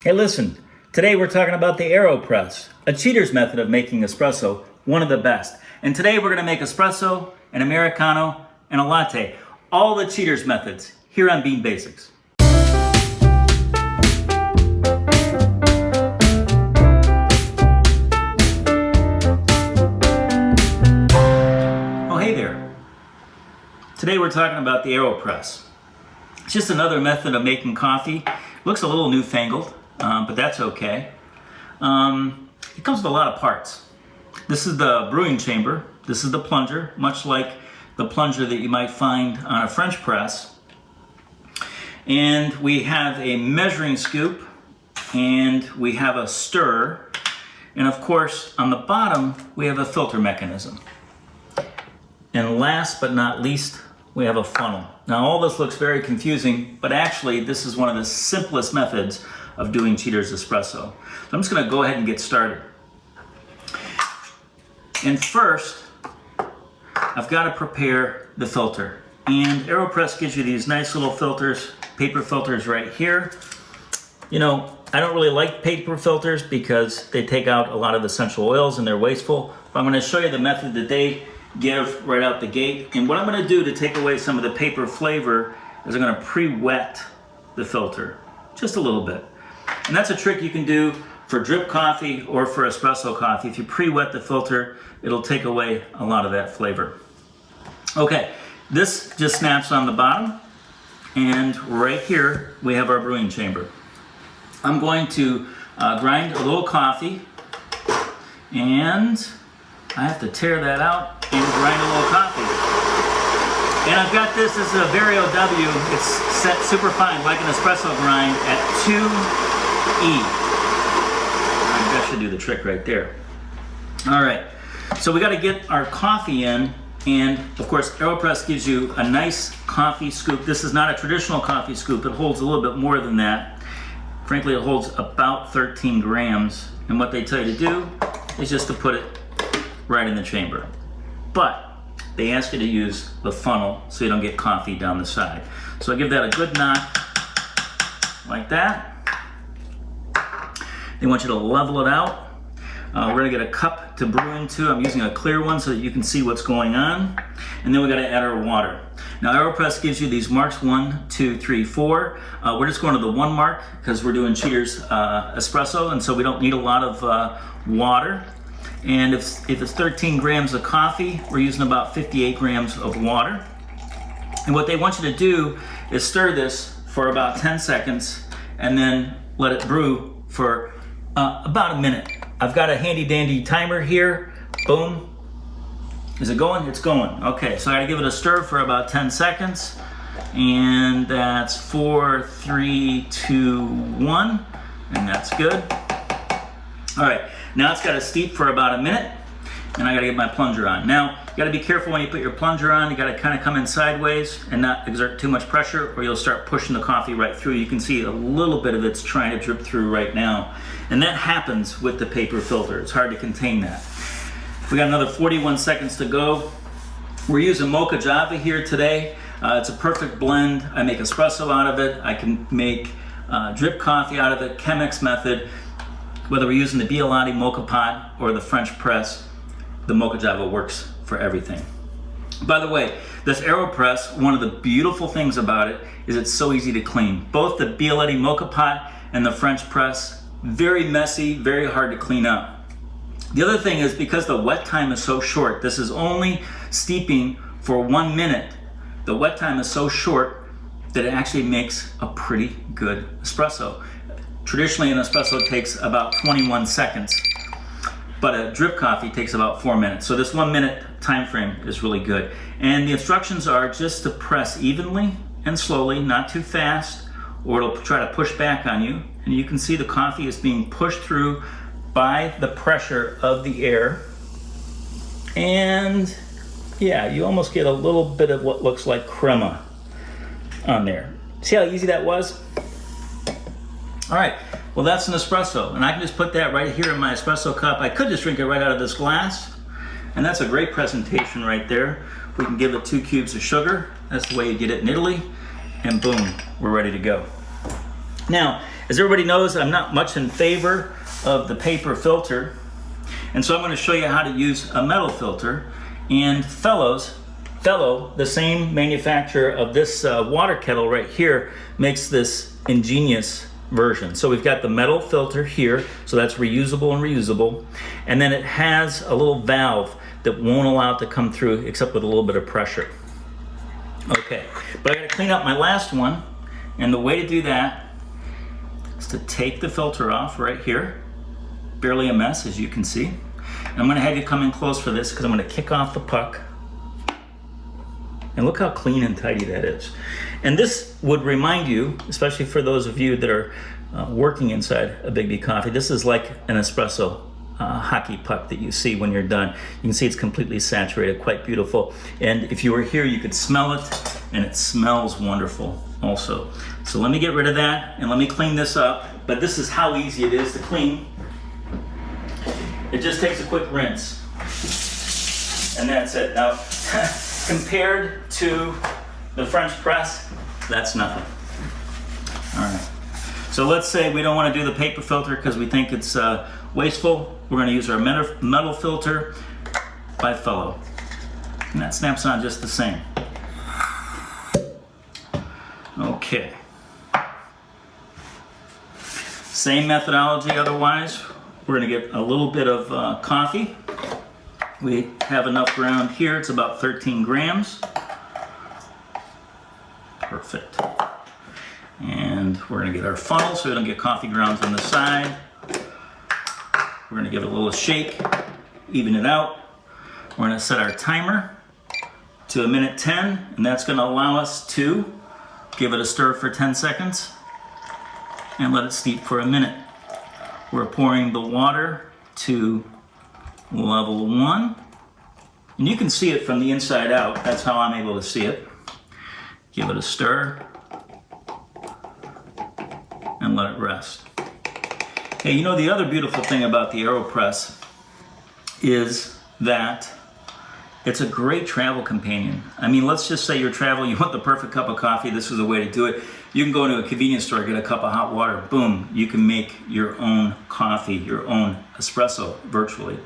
Hey, listen, today we're talking about the AeroPress, a cheater's method of making espresso, one of the best. And today we're gonna make espresso, an Americano, and a latte. All the cheater's methods here on Bean Basics. Oh, hey there. Today we're talking about the AeroPress. It's just another method of making coffee. Looks a little newfangled, but that's okay. It comes with a lot of parts. This is the brewing chamber. This is the plunger, much like the plunger that you might find on a French press. And we have a measuring scoop, and we have a stirrer. And of course, on the bottom, we have a filter mechanism. And last but not least, we have a funnel. Now all this looks very confusing, but actually this is one of the simplest methods of doing Cheater'sEspresso. So I'm just gonna go ahead and get started. And first, I've got to prepare the filter. And AeroPress gives you these nice little filters, paper filters right here. You know, I don't really like paper filters because they take out a lot of essential oils and they're wasteful. But I'm gonna show you the method that they give right out the gate. And what I'm gonna do to take away some of the paper flavor is I'm gonna pre-wet the filter, just a little bit. And that's a trick you can do for drip coffee or for espresso coffee. If you pre-wet the filter, it'll take away a lot of that flavor. Okay, this just snaps on the bottom, and right here we have our brewing chamber. I'm going to grind a little coffee, and I have to tear that out and grind a little coffee. And I've got this as a Vario W. It's set super fine, like an espresso grind at 2E. That should do the trick right there. All right, so we got to get our coffee in, and of course AeroPress gives you a nice coffee scoop. This is not a traditional coffee scoop. It holds a little bit more than that. Frankly, it holds about 13 grams, and what they tell you to do is just to put it right in the chamber. But they ask you to use the funnel so you don't get coffee down the side. So I give that a good knock like that. They want you to level it out. We're gonna get a cup to brew into. I'm using a clear one so that you can see what's going on. And then we gotta add our water. Now AeroPress gives you these marks 1, 2, 3, 4. We're just going to the 1 mark because we're doing Cheater's espresso, and so we don't need a lot of water. And if it's 13 grams of coffee, we're using about 58 grams of water. And what they want you to do is stir this for about 10 seconds and then let it brew for about a minute. I've got a handy dandy timer here. Boom. Is it going? It's going. Okay, so I gotta give it a stir for about 10 seconds. And that's 4, 3, 2, 1. And that's good. All right, now it's gotta steep for about a minute. And I gotta get my plunger on. Now, you gotta be careful when you put your plunger on. You gotta kind of come in sideways and not exert too much pressure, or you'll start pushing the coffee right through. You can see a little bit of it's trying to drip through right now. And that happens with the paper filter. It's hard to contain that. We got another 41 seconds to go. We're using Mocha Java here today. It's a perfect blend. I make espresso out of it. I can make drip coffee out of it, Chemex method. Whether we're using the Bialotti Mocha Pot or the French press, the Mocha Java works for everything. By the way, this AeroPress, one of the beautiful things about it is it's so easy to clean. Both the Bialotti Mocha Pot and the French press, very messy, very hard to clean up. The other thing is because the wet time is so short, this is only steeping for 1 minute. The wet time is so short that it actually makes a pretty good espresso. Traditionally, an espresso takes about 21 seconds. But a drip coffee takes about 4 minutes. So this 1 minute time frame is really good. And the instructions are just to press evenly and slowly, not too fast, or it'll try to push back on you. And you can see the coffee is being pushed through by the pressure of the air. And yeah, you almost get a little bit of what looks like crema on there. See how easy that was? All right, well that's an espresso, and I can just put that right here in my espresso cup. I could just drink it right out of this glass, and that's a great presentation right there. We can give it 2 cubes of sugar. That's the way you get it in Italy, and boom, we're ready to go. Now, As everybody knows, I'm not much in favor of the paper filter, and so I'm going to show you how to use a metal filter. And Fellow, the same manufacturer of this water kettle right here, makes this ingenious version. So we've got the metal filter here, so that's reusable and reusable, and then it has a little valve that won't allow it to come through except with a little bit of pressure. Okay, but I gotta clean up my last one, and the way to do that is to take the filter off right here. Barely a mess, as you can see. And I'm gonna have you come in close for this because I'm gonna kick off the puck. And look how clean and tidy that is. And this would remind you, especially for those of you that are working inside a BIGGBY Coffee, this is like an espresso hockey puck that you see when you're done. You can see it's completely saturated, quite beautiful. And if you were here, you could smell it, and it smells wonderful also. So let me get rid of that, and let me clean this up. But this is how easy it is to clean. It just takes a quick rinse, and that's it. Now, compared to the French press, that's nothing. All right. So let's say we don't want to do the paper filter because we think it's wasteful. We're going to use our metal filter by Fellow. And that snaps on just the same. Okay. Same methodology otherwise. We're going to get a little bit of coffee. We have enough around here. It's about 13 grams. Perfect. And we're going to get our funnel so we don't get coffee grounds on the side. We're going to give it a little shake, even it out. We're going to set our timer to 1:10, and that's going to allow us to give it a stir for 10 seconds and let it steep for a minute. We're pouring the water to level 1, and you can see it from the inside out. That's how I'm able to see it. Give it a stir and let it rest. Hey, you know, the other beautiful thing about the AeroPress is that it's a great travel companion. I mean, let's just say you're traveling, you want the perfect cup of coffee, this is the way to do it. You can go into a convenience store, get a cup of hot water, boom, you can make your own coffee, your own espresso virtually.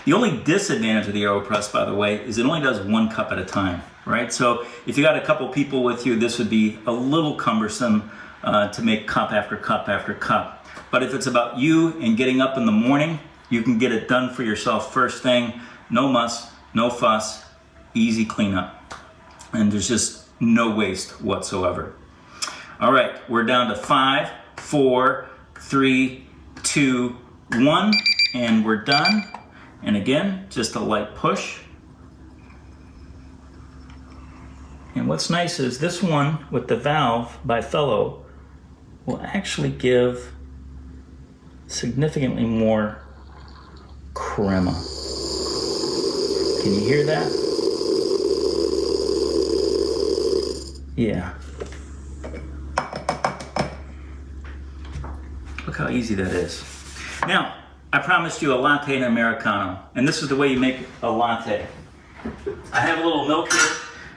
The only disadvantage of the AeroPress, by the way, is it only does 1 cup at a time, right? So if you got a couple people with you, this would be a little cumbersome to make cup after cup after cup. But if it's about you and getting up in the morning, you can get it done for yourself first thing. No muss, no fuss, easy cleanup. And there's just no waste whatsoever. All right, we're down to 5, 4, 3, 2, 1, and we're done. And again, just a light push. And what's nice is this one with the valve by Fellow will actually give significantly more crema. Can you hear that? Yeah. Look how easy that is. Now, I promised you a latte and Americano, and this is the way you make a latte. I have a little milk here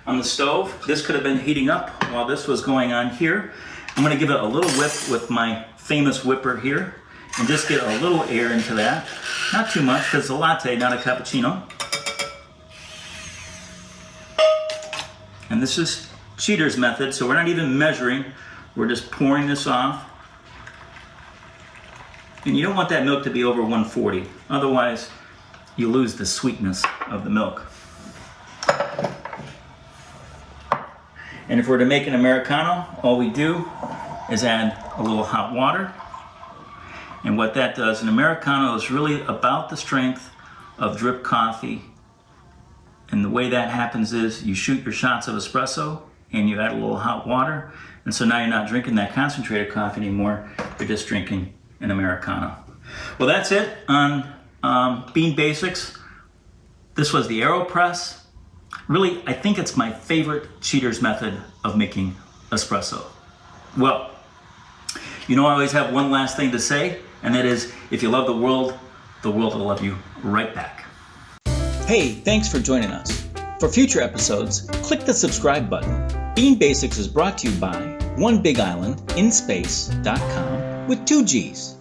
on the stove. This could have been heating up while this was going on here. I'm going to give it a little whip with my famous whipper here and just get a little air into that. Not too much because it's a latte, not a cappuccino. And this is Cheater's method, so we're not even measuring. We're just pouring this off. And you don't want that milk to be over 140. Otherwise, you lose the sweetness of the milk. And if we're to make an Americano, all we do is add a little hot water. And what that does, an Americano is really about the strength of drip coffee. And the way that happens is you shoot your shots of espresso and you add a little hot water. And so now you're not drinking that concentrated coffee anymore. You're just drinking an Americano. Well, that's it on Bean Basics. This was the AeroPress. Really, I think it's my favorite Cheater's method of making espresso. Well, you know I always have one last thing to say, and that is, if you love the world will love you right back. Hey, thanks for joining us. For future episodes, click the subscribe button. Bean Basics is brought to you by OneBigIslandInspace.com with 2 G's.